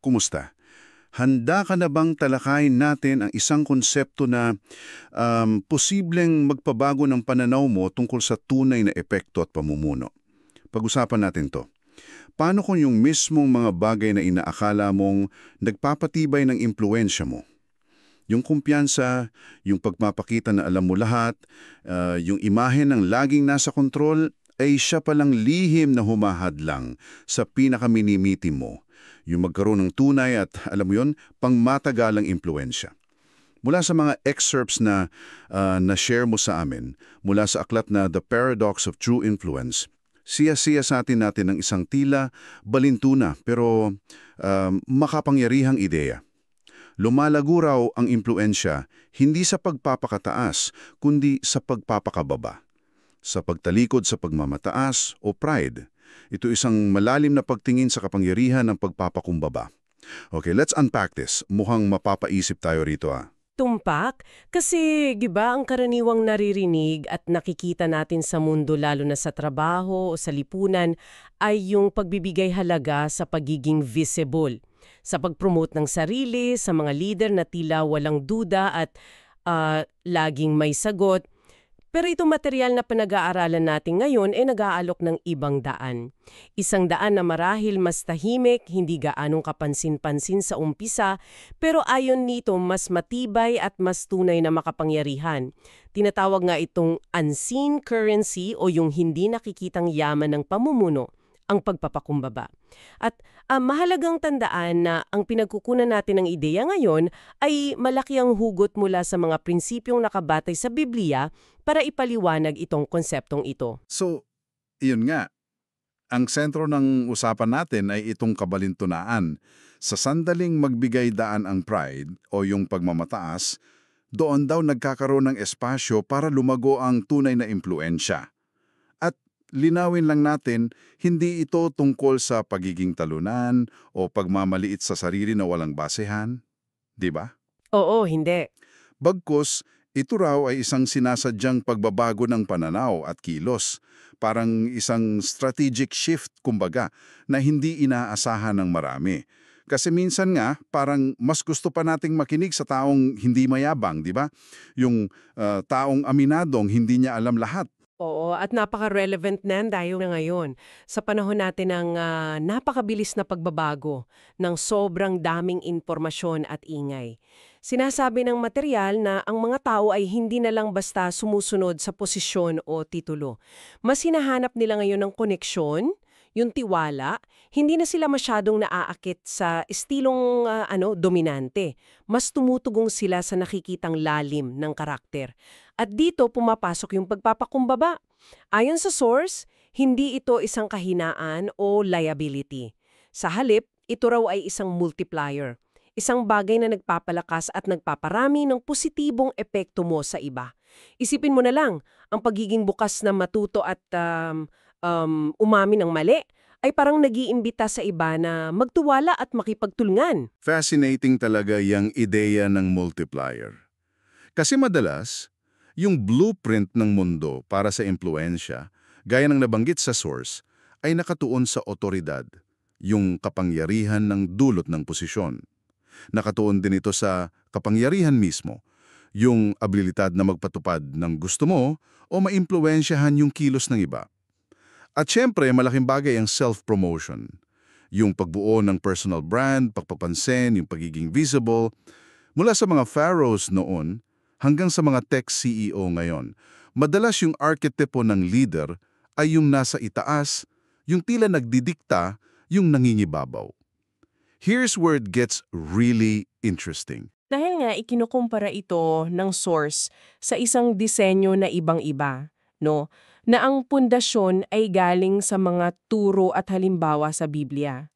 Kumusta? Handa ka na bang talakayin natin ang isang konsepto na posibleng magpabago ng pananaw mo tungkol sa tunay na epekto at pamumuno? Pag-usapan natin to. Paano kung yung mismong mga bagay na inaakala mong nagpapatibay ng impluensya mo? Yung kumpiyansa, yung pagpapakita na alam mo lahat, yung imahe ng laging nasa kontrol, ay siya palang lihim na humahadlang sa pinakaminimiti mo. Yung magkaroon ng tunay at, alam mo yun, pangmatagalang impluensya. Mula sa mga excerpts na-share mo sa amin, mula sa aklat na The Paradox of True Influence, siya-siya sa atin ng isang tila, balintuna pero makapangyarihang ideya. Lumalago raw ang impluensya hindi sa pagpapakataas, kundi sa pagpapakababa. Sa pagtalikod sa pagmamataas o pride. Ito isang malalim na pagtingin sa kapangyarihan ng pagpapakumbaba. Okay, let's unpack this. Mukhang mapapaisip tayo rito Tumpak? Kasi, 'di ba, ang karaniwang naririnig at nakikita natin sa mundo lalo na sa trabaho o sa lipunan ay yung pagbibigay halaga sa pagiging visible, sa pag-promote ng sarili, sa mga leader na tila walang duda at laging may sagot. Pero itong material na pinag-aaralan natin ngayon ay nag-aalok ng ibang daan. Isang daan na marahil mas tahimik, hindi gaanong kapansin-pansin sa umpisa, pero ayon nito mas matibay at mas tunay na makapangyarihan. Tinatawag nga itong unseen currency o yung hindi nakikitang yaman ng pamumuno, ang pagpapakumbaba. At mahalagang tandaan na ang pinagkukunan natin ng ideya ngayon ay malaki ang hugot mula sa mga prinsipyong nakabatay sa Biblia para ipaliwanag itong konseptong ito. So, iyon nga. Ang sentro ng usapan natin ay itong kabalintunaan. Sa sandaling magbigay daan ang pride o yung pagmamataas, doon daw nagkakaroon ng espasyo para lumago ang tunay na impluensya. At linawin lang natin, hindi ito tungkol sa pagiging talunan o pagmamaliit sa sarili na walang basehan. Di ba? Oo, hindi. Bagkus, ito raw ay isang sinasadyang pagbabago ng pananaw at kilos, parang isang strategic shift kumbaga na hindi inaasahan ng marami. Kasi minsan nga, parang mas gusto pa nating makinig sa taong hindi mayabang, di ba? Yung taong aminadong hindi niya alam lahat. Oo, at napaka-relevant na tayo na ngayon sa panahon natin ng napakabilis na pagbabago ng sobrang daming impormasyon at ingay. Sinasabi ng material na ang mga tao ay hindi na lang basta sumusunod sa posisyon o titulo. Mas hinahanap nila ngayon ng koneksyon, yung tiwala, hindi na sila masyadong naaakit sa estilong dominante. Mas tumutugong sila sa nakikitang lalim ng karakter. At dito pumapasok yung pagpapakumbaba. Ayon sa source, hindi ito isang kahinaan o liability. Sa halip, ito raw ay isang multiplier. Isang bagay na nagpapalakas at nagpaparami ng positibong epekto mo sa iba. Isipin mo na lang, ang pagiging bukas na matuto at umamin ng mali ay parang nag-iimbita sa iba na magtuwala at makipagtulungan. Fascinating talaga yung ideya ng multiplier. Kasi madalas, yung blueprint ng mundo para sa impluensya, gaya ng nabanggit sa source, ay nakatuon sa otoridad, yung kapangyarihan ng dulot ng posisyon. Nakatuon din ito sa kapangyarihan mismo, yung abilidad na magpatupad ng gusto mo o maimpluwensyahan yung kilos ng iba. At syempre, malaking bagay ang self-promotion. Yung pagbuo ng personal brand, pagpapansin, yung pagiging visible. Mula sa mga pharaohs noon hanggang sa mga tech CEO ngayon, madalas yung arketypo ng leader ay yung nasa itaas, yung tila nagdidikta, yung nangingibabaw. Here's where it gets really interesting. Dahil nga ikinukumpara ito ng source sa isang disenyo na ibang-iba, no? Na ang pundasyon ay galing sa mga turo at halimbawa sa Biblia.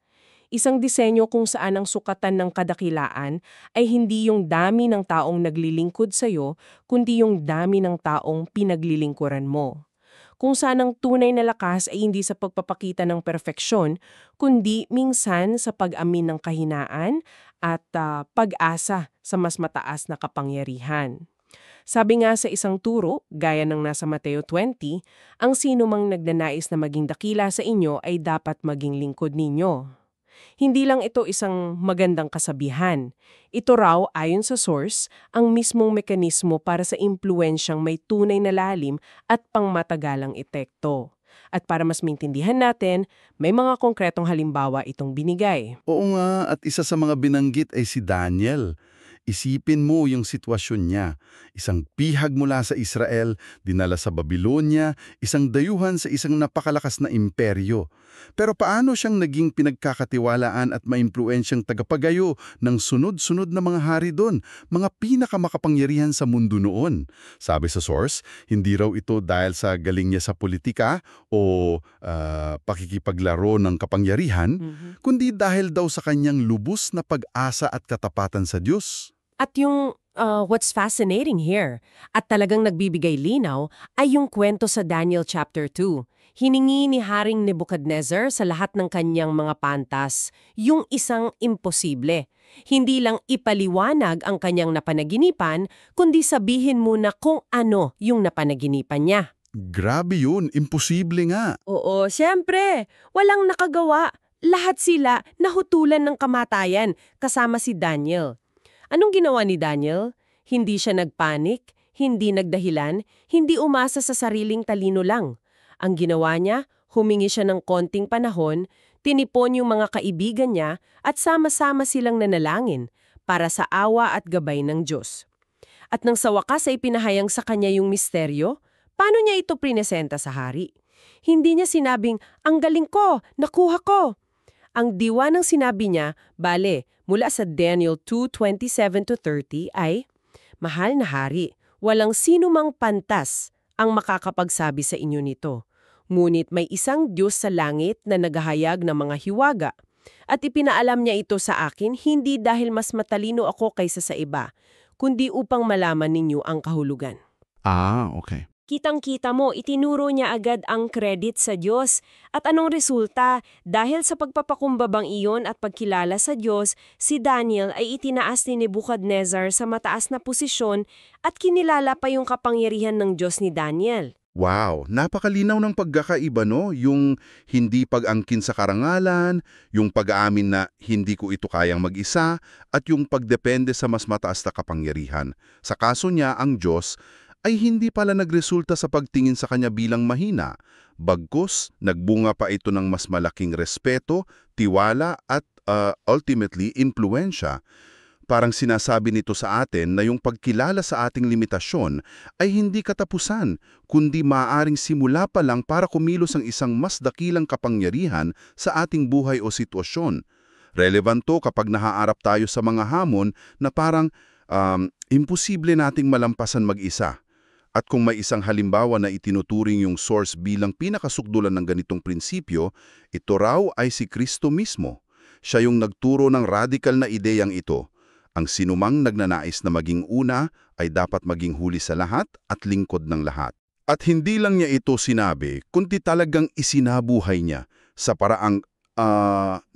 Isang disenyo kung saan ang sukatan ng kadakilaan ay hindi yung dami ng taong naglilingkod sa'yo, kundi yung dami ng taong pinaglilingkuran mo. Kung saan ang tunay na lakas ay hindi sa pagpapakita ng perfeksyon, kundi minsan sa pag-amin ng kahinaan at pag-asa sa mas mataas na kapangyarihan. Sabi nga sa isang turo, gaya ng nasa Mateo 20, ang sino mang nagnanais na maging dakila sa inyo ay dapat maging lingkod ninyo. Hindi lang ito isang magandang kasabihan. Ito raw, ayon sa source, ang mismong mekanismo para sa impluensyang may tunay na lalim at pangmatagalang epekto. At para mas maintindihan natin, may mga konkretong halimbawa itong binigay. Oo nga, at isa sa mga binanggit ay si Daniel. Isipin mo yung sitwasyon niya. Isang pihag mula sa Israel, dinala sa Babylonia, isang dayuhan sa isang napakalakas na imperyo. Pero paano siyang naging pinagkakatiwalaan at maimpluensyang tagapagayo ng sunod-sunod na mga hari doon, mga pinakamakapangyarihan sa mundo noon? Sabi sa source, hindi raw ito dahil sa galing niya sa politika o pakikipaglaro ng kapangyarihan, kundi dahil daw sa kanyang lubos na pag-asa at katapatan sa Diyos. At yung what's fascinating here, at talagang nagbibigay linaw, ay yung kwento sa Daniel chapter 2. Hiningi ni Haring Nebuchadnezzar sa lahat ng kanyang mga pantas yung isang imposible. Hindi lang ipaliwanag ang kanyang napanaginipan, kundi sabihin muna kung ano yung napanaginipan niya. Grabe yun, imposible nga. Oo, siyempre. Walang nakagawa. Lahat sila nahutulan ng kamatayan, kasama si Daniel. Anong ginawa ni Daniel? Hindi siya nagpanik, hindi nagdahilan, hindi umasa sa sariling talino lang. Ang ginawa niya, humingi siya ng konting panahon, tinipon yung mga kaibigan niya at sama-sama silang nanalangin para sa awa at gabay ng Diyos. At nang sa wakas ay pinahayang sa kanya yung misteryo, paano niya ito prinesenta sa hari? Hindi niya sinabing, ang galing ko, nakuha ko. Ang diwa ng sinabi niya, bale, mula sa Daniel 2:27-30 ay, Mahal na hari, walang sino mang pantas ang makakapagsabi sa inyo nito. Ngunit may isang Diyos sa langit na naghahayag ng mga hiwaga. At ipinaalam niya ito sa akin hindi dahil mas matalino ako kaysa sa iba, kundi upang malaman ninyo ang kahulugan. Okay. Kitang-kita mo, itinuro niya agad ang credit sa Diyos. At anong resulta? Dahil sa pagpapakumbabang iyon at pagkilala sa Diyos, si Daniel ay itinaas ni Nebuchadnezzar sa mataas na posisyon at kinilala pa yung kapangyarihan ng Diyos ni Daniel. Wow, napakalinaw ng pagkakaiba, no? Yung hindi pag-angkin sa karangalan, yung pag-aamin na hindi ko ito kayang mag-isa, at yung pagdepende sa mas mataas na kapangyarihan. Sa kaso niya, ang Diyos ay hindi pala nagresulta sa pagtingin sa kanya bilang mahina. Bagkus, nagbunga pa ito ng mas malaking respeto, tiwala at ultimately, impluensya. Parang sinasabi nito sa atin na yung pagkilala sa ating limitasyon ay hindi katapusan, kundi maaaring simula pa lang para kumilos ang isang mas dakilang kapangyarihan sa ating buhay o sitwasyon. Relevant to kapag nahaarap tayo sa mga hamon na parang imposible nating malampasan mag-isa. At kung may isang halimbawa na itinuturing yung source bilang pinakasukdulan ng ganitong prinsipyo, ito raw ay si Kristo mismo. Siya yung nagturo ng radikal na ideyang ito. Ang sinumang nagnanais na maging una ay dapat maging huli sa lahat at lingkod ng lahat. At hindi lang niya ito sinabi, kundi talagang isinabuhay niya sa paraang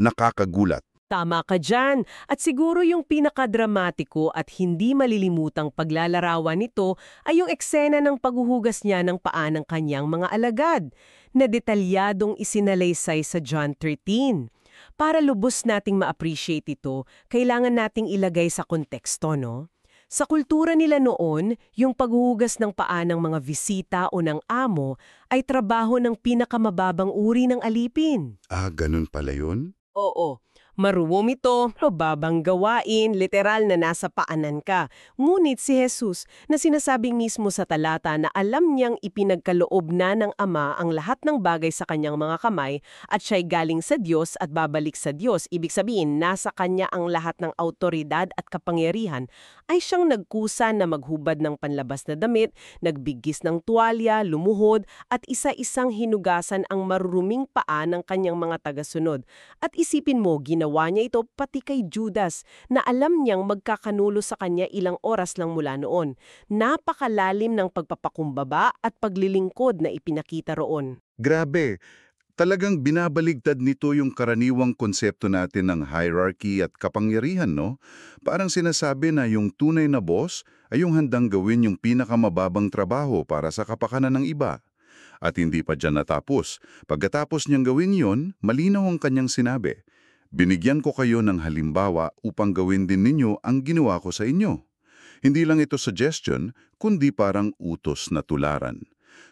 nakakagulat. Tama ka dyan. At siguro yung pinakadramatiko at hindi malilimutang paglalarawan nito ay yung eksena ng paghuhugas niya ng paa ng kanyang mga alagad, na detalyadong isinalaysay sa John 13. Para lubos nating ma-appreciate ito, kailangan nating ilagay sa konteksto, no? Sa kultura nila noon, yung paghuhugas ng paa ng mga bisita o ng amo ay trabaho ng pinakamababang uri ng alipin. Ganun pala yun? Oo. Maruwom ito, mababang gawain, literal na nasa paanan ka. Ngunit si Jesus, na sinasabing mismo sa talata na alam niyang ipinagkaloob na ng Ama ang lahat ng bagay sa kanyang mga kamay at siya'y galing sa Diyos at babalik sa Diyos, ibig sabihin nasa kanya ang lahat ng autoridad at kapangyarihan, ay siyang nagkusa na maghubad ng panlabas na damit, nagbigis ng tuwalya, lumuhod, at isa-isang hinugasan ang maruruming paa ng kanyang mga tagasunod. At isipin mo, ginawa niya ito pati kay Judas na alam niyang magkakanulo sa kanya ilang oras lang mula noon. Napakalalim ng pagpapakumbaba at paglilingkod na ipinakita roon. Grabe! Talagang binabaligtad nito yung karaniwang konsepto natin ng hierarchy at kapangyarihan, no? Parang sinasabi na yung tunay na boss ay yung handang gawin yung pinakamababang trabaho para sa kapakanan ng iba. At hindi pa dyan natapos. Pagkatapos niyang gawin yon, malinaw ang kanyang sinabi. Binigyan ko kayo ng halimbawa upang gawin din ninyo ang ginawa ko sa inyo. Hindi lang ito suggestion, kundi parang utos na tularan.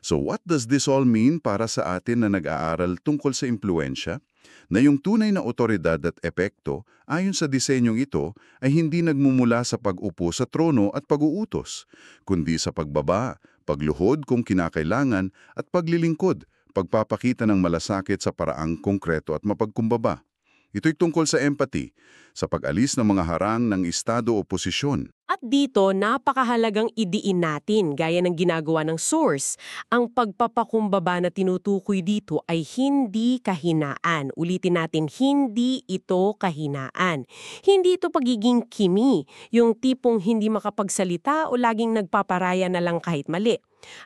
So what does this all mean para sa atin na nag-aaral tungkol sa impluensya? Na yung tunay na otoridad at epekto ayon sa disenyong ito ay hindi nagmumula sa pag-upo sa trono at pag-uutos, kundi sa pagbaba, pagluhod kung kinakailangan at paglilingkod, pagpapakita ng malasakit sa paraang konkreto at mapagkumbaba. Ito'y tungkol sa empathy, sa pag-alis ng mga harang ng estado o posisyon. At dito, napakahalagang idiin natin, gaya ng ginagawa ng source. Ang pagpapakumbaba na tinutukoy dito ay hindi kahinaan. Ulitin natin, hindi ito kahinaan. Hindi ito pagiging kimi, yung tipong hindi makapagsalita o laging nagpaparaya na lang kahit mali.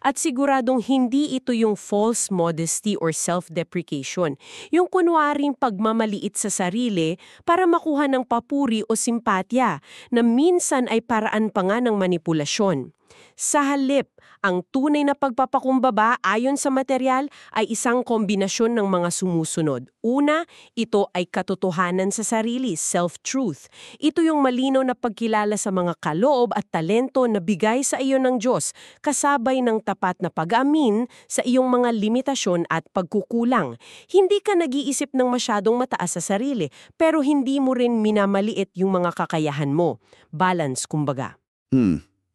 At siguradong hindi ito yung false modesty or self-deprecation, yung kunwaring pagmamaliit sa sarili para makuha ng papuri o simpatya na minsan ay paraan pa nga ng manipulasyon. Sa halip, ang tunay na pagpapakumbaba ayon sa material ay isang kombinasyon ng mga sumusunod. Una, ito ay katotohanan sa sarili, self-truth. Ito yung malinaw na pagkilala sa mga kaloob at talento na bigay sa iyo ng Diyos, kasabay ng tapat na pag-amin sa iyong mga limitasyon at pagkukulang. Hindi ka nag-iisip ng masyadong mataas sa sarili, pero hindi mo rin minamaliit yung mga kakayahan mo. Balance, kumbaga.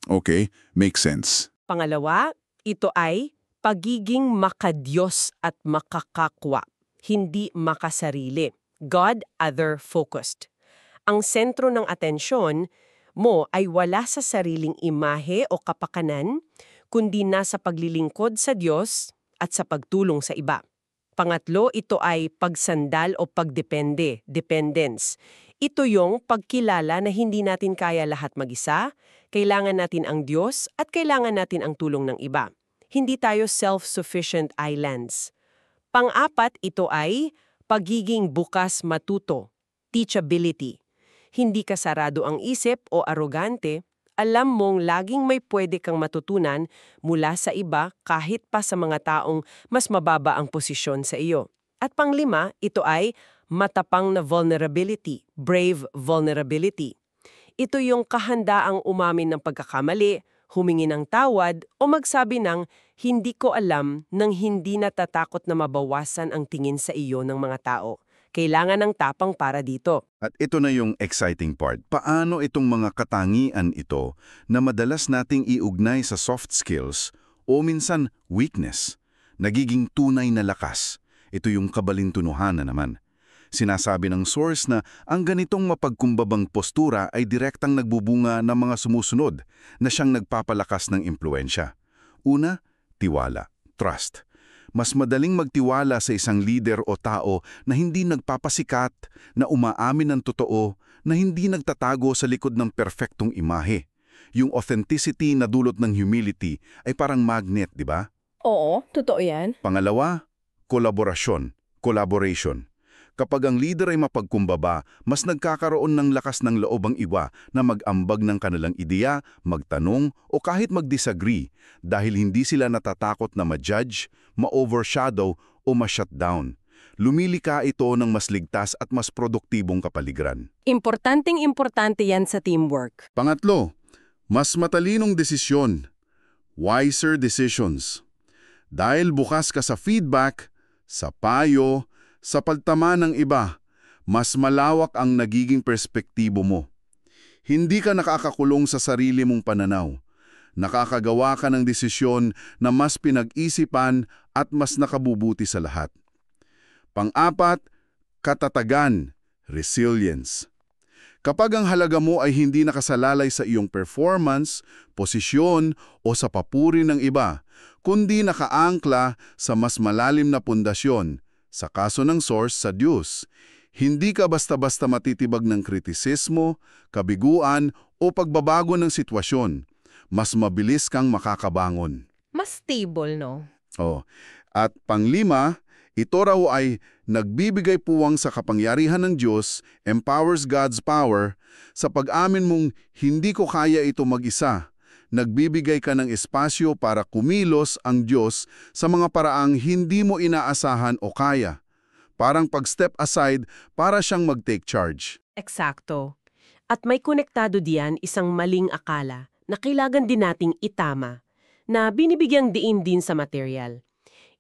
Okay, makes sense. Pangalawa, ito ay pagiging makadiyos at makakakwa, hindi makasarili. God-other-focused. Ang sentro ng atensyon mo ay wala sa sariling imahe o kapakanan, kundi nasa paglilingkod sa Diyos at sa pagtulong sa iba. Pangatlo, ito ay pagsandal o pagdepende, dependence. Ito yung pagkilala na hindi natin kaya lahat mag-isa, kailangan natin ang Diyos at kailangan natin ang tulong ng iba. Hindi tayo self-sufficient islands. Pang-apat, ito ay pagiging bukas matuto, teachability. Hindi ka sarado ang isip o arogante, alam mong laging may pwede kang matutunan mula sa iba kahit pa sa mga taong mas mababa ang posisyon sa iyo. At panglima, ito ay matapang na vulnerability, brave vulnerability. Ito yung kahandaang umamin ng pagkakamali, humingi ng tawad o magsabi ng hindi ko alam nang hindi natatakot na mabawasan ang tingin sa iyo ng mga tao. Kailangan ng tapang para dito. At ito na yung exciting part. Paano itong mga katangian ito na madalas nating iugnay sa soft skills o minsan weakness, nagiging tunay na lakas? Ito yung kabalintunuhan na naman. Sinasabi ng source na ang ganitong mapagkumbabang postura ay direktang nagbubunga ng mga sumusunod na siyang nagpapalakas ng impluensya. Una, tiwala, trust. Mas madaling magtiwala sa isang leader o tao na hindi nagpapasikat, na umaamin ng totoo, na hindi nagtatago sa likod ng perpektong imahe. Yung authenticity na dulot ng humility ay parang magnet, di ba? Oo, totoo yan. Pangalawa, collaboration. Kapag ang leader ay mapagkumbaba, mas nagkakaroon ng lakas ng loob ang iba na mag-ambag ng kanilang ideya, magtanong o kahit mag-disagree dahil hindi sila natatakot na ma-judge, ma-overshadow o ma-shutdown. Lumilika ito ng mas ligtas at mas produktibong kapaligiran. Importanteng-importante yan sa teamwork. Pangatlo, mas matalinong desisyon. Wiser decisions. Dahil bukas ka sa feedback, sa payo, sa pagtama ng iba, mas malawak ang nagiging perspektibo mo. Hindi ka nakakakulong sa sarili mong pananaw. Nakakagawa ka ng desisyon na mas pinag-isipan at mas nakabubuti sa lahat. Pang-apat, katatagan, resilience. Kapag ang halaga mo ay hindi nakasalalay sa iyong performance, posisyon o sa papuri ng iba, kundi nakaangkla sa mas malalim na pundasyon, sa kaso ng source sa Diyos, hindi ka basta-basta matitibag ng kritisismo, kabiguan o pagbabago ng sitwasyon. Mas mabilis kang makakabangon. Mas stable, no? At panglima, ito raw ay nagbibigay puwang sa kapangyarihan ng Diyos, empowers God's power, sa pag-amin mong hindi ko kaya ito mag-isa. Nagbibigay ka ng espasyo para kumilos ang Diyos sa mga paraang hindi mo inaasahan o kaya. Parang pag-step aside para siyang mag-take charge. Eksakto. At may konektado diyan isang maling akala na kailangan din nating itama na binibigyang diin din sa material.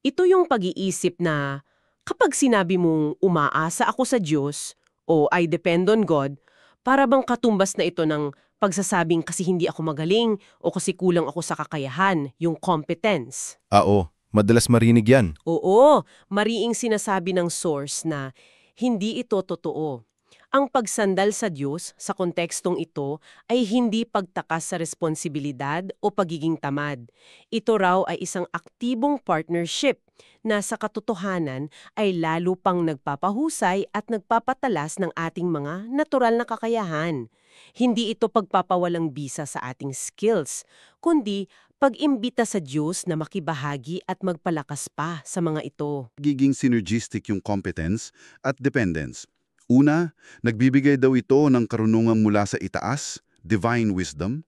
Ito yung pag-iisip na kapag sinabi mong umaasa ako sa Diyos o I depend on God, para bang katumbas na ito ng pagsasabing kasi hindi ako magaling o kasi kulang ako sa kakayahan, yung competence. Oo, madalas marinig yan. Oo, mariing sinasabi ng source na hindi ito totoo. Ang pagsandal sa Diyos sa kontekstong ito ay hindi pagtakas sa responsibilidad o pagiging tamad. Ito raw ay isang aktibong partnership na sa katotohanan ay lalo pang nagpapahusay at nagpapatalas ng ating mga natural na kakayahan. Hindi ito pagpapawalang bisa sa ating skills, kundi pag-imbita sa Diyos na makibahagi at magpalakas pa sa mga ito. Giging synergistic yung competence at dependence. Una, nagbibigay daw ito ng karunungan mula sa itaas, divine wisdom.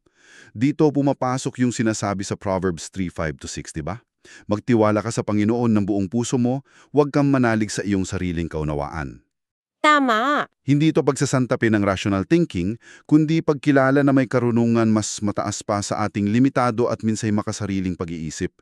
Dito pumapasok yung sinasabi sa Proverbs 3:5-6, di ba? Magtiwala ka sa Panginoon ng buong puso mo, huwag kang manalig sa iyong sariling kaunawaan. Tama! Hindi ito pagsasantabi ng rational thinking, kundi pagkilala na may karunungan mas mataas pa sa ating limitado at minsay makasariling pag-iisip.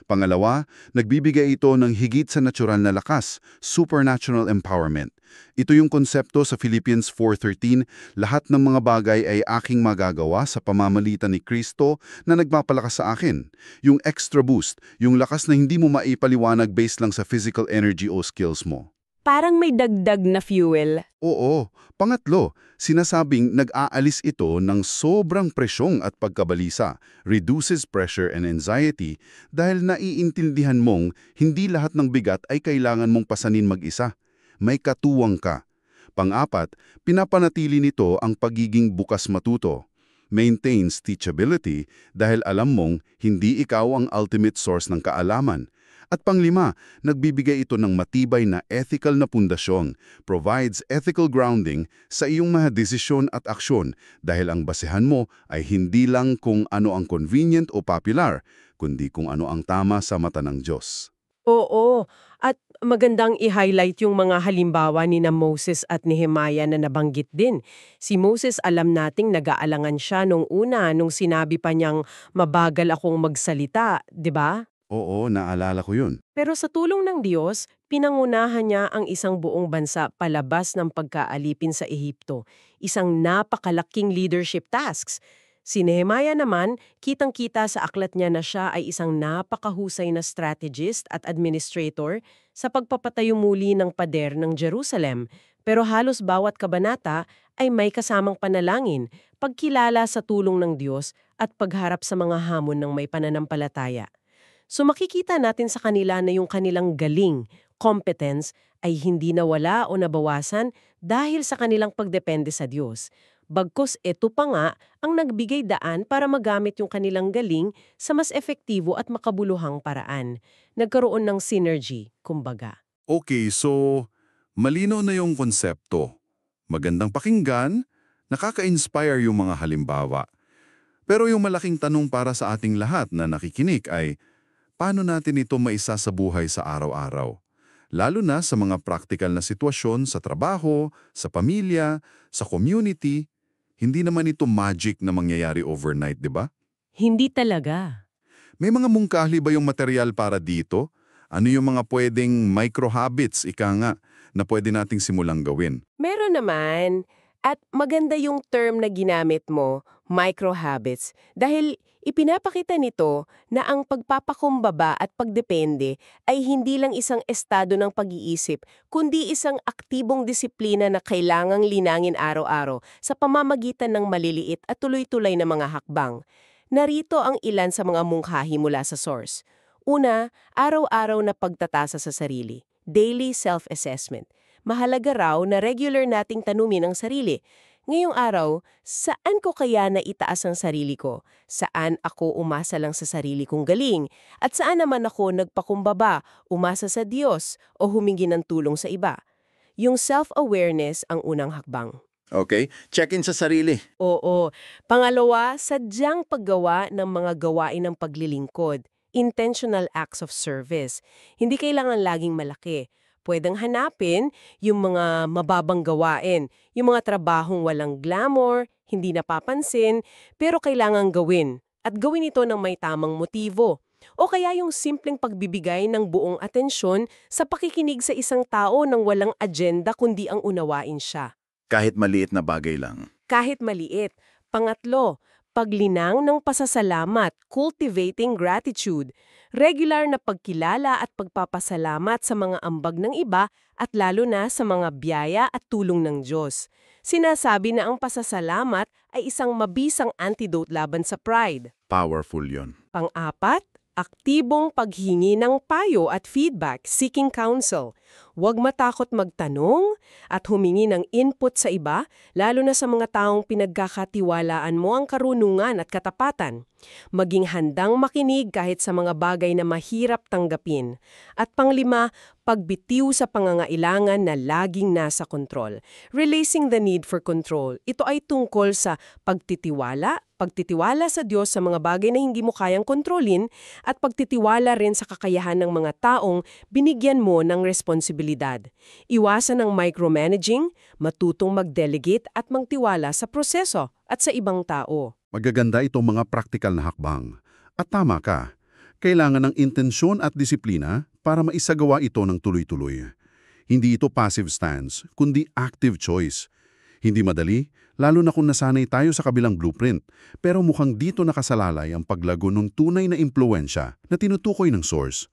Pangalawa, nagbibigay ito ng higit sa natural na lakas, supernatural empowerment. Ito yung konsepto sa Philippians 4:13, lahat ng mga bagay ay aking magagawa sa pamamagitan ni Kristo na nagpapalakas sa akin. Yung extra boost, yung lakas na hindi mo maipaliwanag based lang sa physical energy o skills mo. Parang may dagdag na fuel. Oo. Pangatlo, sinasabing nag-aalis ito ng sobrang presyong at pagkabalisa, reduces pressure and anxiety dahil naiintindihan mong hindi lahat ng bigat ay kailangan mong pasanin mag-isa. May katuwang ka. Pang-apat, pinapanatili nito ang pagiging bukas matuto. Maintains teachability dahil alam mong hindi ikaw ang ultimate source ng kaalaman. At panglima, nagbibigay ito ng matibay na ethical na pundasyon, provides ethical grounding sa iyong mga desisyon at aksyon dahil ang basehan mo ay hindi lang kung ano ang convenient o popular, kundi kung ano ang tama sa mata ng Diyos. Oo, at magandang i-highlight yung mga halimbawa ni na Moses at Nehemiah na nabanggit din. Si Moses alam nating nag-aalangan siya nung una nung sinabi pa niyang mabagal akong magsalita, di ba? Oo, naalala ko yun. Pero sa tulong ng Diyos, pinangunahan niya ang isang buong bansa palabas ng pagkaalipin sa Ehipto, isang napakalaking leadership tasks. Si Nehemiah naman, kitang-kita sa aklat niya na siya ay isang napakahusay na strategist at administrator sa pagpapatayo muli ng pader ng Jerusalem. Pero halos bawat kabanata ay may kasamang panalangin, pagkilala sa tulong ng Diyos at pagharap sa mga hamon ng may pananampalataya. So makikita natin sa kanila na yung kanilang galing, competence, ay hindi nawala o nabawasan dahil sa kanilang pagdepende sa Diyos. Bagkus ito pa nga ang nagbigay daan para magamit yung kanilang galing sa mas efektibo at makabuluhang paraan. Nagkaroon ng synergy, kumbaga. Okay, so malinaw na yung konsepto. Magandang pakinggan, nakaka-inspire yung mga halimbawa. Pero yung malaking tanong para sa ating lahat na nakikinig ay, paano natin ito maisasabuhay sa araw-araw? Lalo na sa mga praktikal na sitwasyon sa trabaho, sa pamilya, sa community. Hindi naman ito magic na mangyayari overnight, di ba? Hindi talaga. May mga mungkahi ba yung material para dito? Ano yung mga pwedeng micro-habits, ika nga, na pwede nating simulang gawin? Meron naman. At maganda yung term na ginamit mo, micro-habits, dahil ipinapakita nito na ang pagpapakumbaba at pagdepende ay hindi lang isang estado ng pag-iisip, kundi isang aktibong disiplina na kailangang linangin araw-araw sa pamamagitan ng maliliit at tuloy-tuloy na mga hakbang. Narito ang ilan sa mga mungkahi mula sa source. Una, araw-araw na pagtatasa sa sarili, daily self-assessment. Mahalaga raw na regular nating tanumin ang sarili. Ngayong araw, saan ko kaya naitaas ang sarili ko? Saan ako umasa lang sa sarili kong galing? At saan naman ako nagpakumbaba, umasa sa Diyos o humingi ng tulong sa iba? Yung self-awareness ang unang hakbang. Okay, check-in sa sarili. Oo. Pangalawa, sadyang paggawa ng mga gawain ng paglilingkod. Intentional acts of service. Hindi kailangan laging malaki. Pwedeng hanapin yung mga mababang gawain, yung mga trabahong walang glamour, hindi napapansin, pero kailangang gawin. At gawin ito ng may tamang motibo. O kaya yung simpleng pagbibigay ng buong atensyon sa pakikinig sa isang tao nang walang agenda kundi ang unawain siya. Kahit maliit na bagay lang. Kahit maliit. Pangatlo, paglinang ng pasasalamat, cultivating gratitude. Regular na pagkilala at pagpapasalamat sa mga ambag ng iba at lalo na sa mga biyaya at tulong ng Diyos. Sinasabi na ang pasasalamat ay isang mabisang antidote laban sa pride. Powerful yon. Pang-apat, aktibong paghingi ng payo at feedback, seeking counsel. Huwag matakot magtanong at humingi ng input sa iba, lalo na sa mga taong pinagkakatiwalaan mo ang karunungan at katapatan. Maging handang makinig kahit sa mga bagay na mahirap tanggapin. At panglima, pagbitiw sa pangangailangan na laging nasa kontrol. Releasing the need for control. Ito ay tungkol sa pagtitiwala sa Diyos sa mga bagay na hindi mo kayang kontrolin at pagtitiwala rin sa kakayahan ng mga taong binigyan mo ng responsibilidad. Iwasan ang micromanaging, matutong mag-delegate at magtiwala sa proseso at sa ibang tao. Magaganda itong mga praktikal na hakbang. At tama ka, kailangan ng intensyon at disiplina para maisagawa ito ng tuloy-tuloy. Hindi ito passive stance, kundi active choice. Hindi madali, lalo na kung nasanay tayo sa kabilang blueprint, pero mukhang dito nakasalalay ang paglago ng tunay na impluensya na tinutukoy ng source.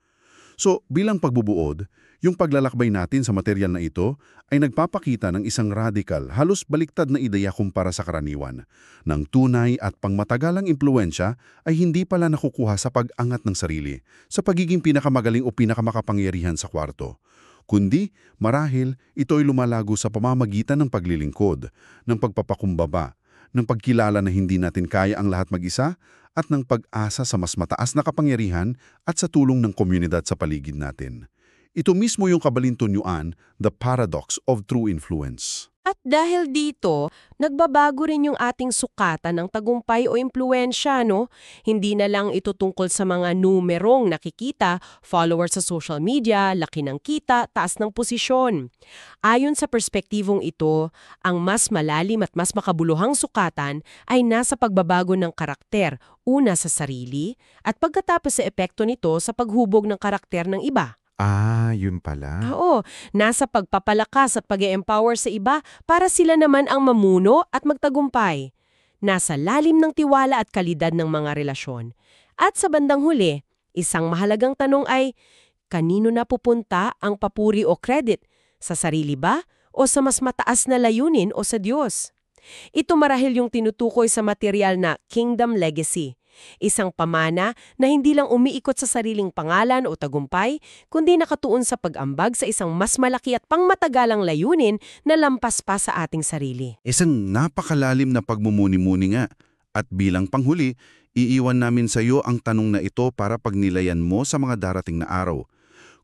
So, bilang pagbubuod, yung paglalakbay natin sa material na ito ay nagpapakita ng isang radical, halos baliktad na ideya kumpara sa karaniwan. Ng tunay at pangmatagalang impluensya ay hindi pala nakukuha sa pag-angat ng sarili, sa pagiging pinakamagaling o pinakamakapangyarihan sa kwarto. Kundi, marahil, ito'y lumalago sa pamamagitan ng paglilingkod, ng pagpapakumbaba, ng pagkilala na hindi natin kaya ang lahat mag-isa, at ng pag-asa sa mas mataas na kapangyarihan at sa tulong ng komunidad sa paligid natin. Ito mismo yung kabalintunyuan, the paradox of true influence. At dahil dito, nagbabago rin yung ating sukatan ng tagumpay o impluensya, no? Hindi na lang ito tungkol sa mga numerong nakikita, followers sa social media, laki ng kita, taas ng posisyon. Ayon sa perspektibong ito, ang mas malalim at mas makabuluhang sukatan ay nasa pagbabago ng karakter, una sa sarili, at pagkatapos sa epekto nito sa paghubog ng karakter ng iba. Yun pala. Oo, nasa pagpapalakas at pag-e-empower sa iba para sila naman ang mamuno at magtagumpay. Nasa lalim ng tiwala at kalidad ng mga relasyon. At sa bandang huli, isang mahalagang tanong ay, kanino na pupunta ang papuri o credit? Sa sarili ba? O sa mas mataas na layunin o sa Diyos? Ito marahil yung tinutukoy sa material na Kingdom Legacy. Isang pamana na hindi lang umiikot sa sariling pangalan o tagumpay, kundi nakatuon sa pag-ambag sa isang mas malaki at pangmatagalang layunin na lampas pa sa ating sarili. Isang napakalalim na pagmumuni-muni nga. At bilang panghuli, iiwan namin sa iyo ang tanong na ito para pagnilayan mo sa mga darating na araw.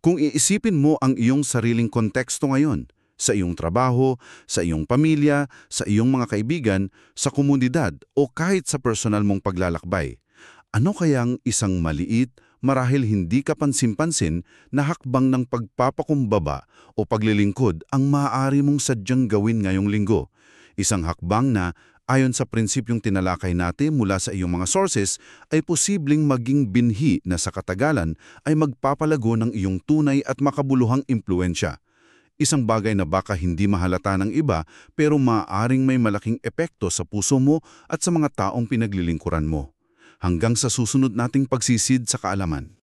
Kung iisipin mo ang iyong sariling konteksto ngayon, sa iyong trabaho, sa iyong pamilya, sa iyong mga kaibigan, sa komunidad o kahit sa personal mong paglalakbay. Ano kayang isang maliit, marahil hindi kapansin-pansin na hakbang ng pagpapakumbaba o paglilingkod ang maaari mong sadyang gawin ngayong linggo? Isang hakbang na, ayon sa prinsipyong tinalakay natin mula sa iyong mga sources, ay posibleng maging binhi na sa katagalan ay magpapalago ng iyong tunay at makabuluhang impluensya. Isang bagay na baka hindi mahalata ng iba pero maaaring may malaking epekto sa puso mo at sa mga taong pinaglilingkuran mo. Hanggang sa susunod nating pagsisid sa kaalaman.